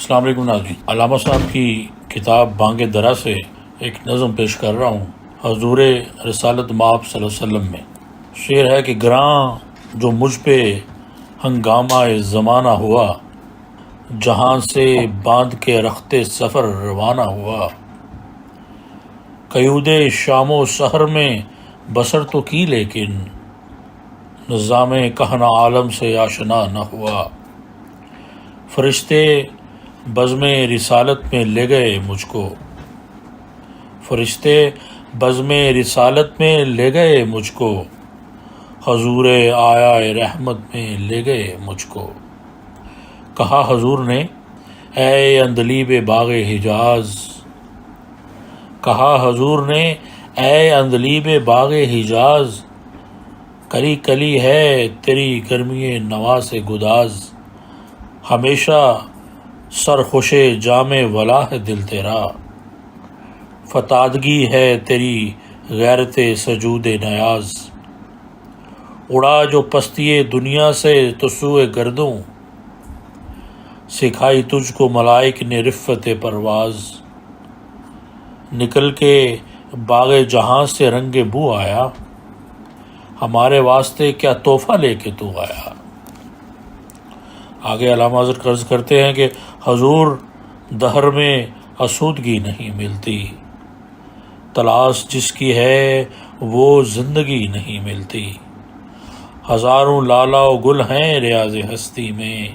السلام علیکم ناظرین، علامہ صاحب کی کتاب بانگ درا سے ایک نظم پیش کر رہا ہوں حضور رسالت مآب صلی اللہ علیہ وسلم میں۔ شعر ہے کہ گراں جو مجھ پہ ہنگامہ زمانہ ہوا، جہاں سے باندھ کے رختے سفر روانہ ہوا، قیود شام و سحر میں بسر تو کی لیکن نظام کہنا عالم سے آشنا نہ ہوا۔ فرشتے بزم رسالت میں لے گئے مجھ کو، فرشتے بزم رسالت میں لے گئے مجھ کو، حضور آیا رحمت میں لے گئے مجھ کو۔ کہا حضور نے اے اندلیب باغ حجاز، کہا حضور نے اے اندلیب باغ حجاز، کلی کلی ہے تیری گرمی نوا سے گداز، ہمیشہ سرخوش جام ولا ہے دل تیرا، فتادگی ہے تیری غیرت سجود نیاز، اڑا جو پستی دنیا سے تو سوئے گردوں، سکھائی تجھ کو ملائک نے رفت پرواز، نکل کے باغ جہاں سے رنگ بو آیا، ہمارے واسطے کیا تحفہ لے کے تو آیا۔ آگے علامہ حضرت عرض کرتے ہیں کہ حضور دہر میں آسودگی نہیں ملتی، تلاش جس کی ہے وہ زندگی نہیں ملتی، ہزاروں لالا و گل ہیں ریاض ہستی میں،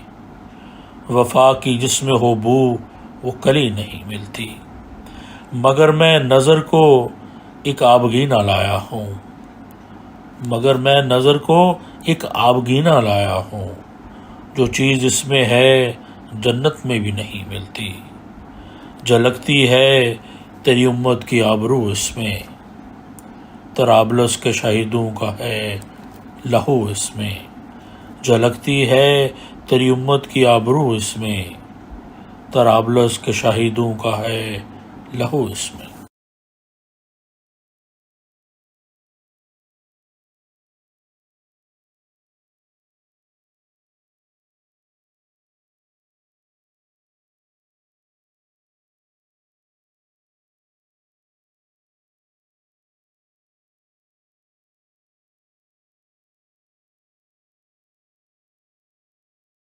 وفا کی جس میں ہو بو وہ کلی نہیں ملتی، مگر میں نظر کو ایک آبگینہ لایا ہوں، مگر میں نظر کو ایک آبگینہ لایا ہوں، جو چیز اس میں ہے جنت میں بھی نہیں ملتی، جھلکتی ہے تیری امت کی آبرو اس میں، طرابلس کے شہیدوں کا ہے لہو اس میں، جھلکتی ہے تیری امت کی آبرو اس میں، طرابلس کے شہیدوں کا ہے لہو اس میں۔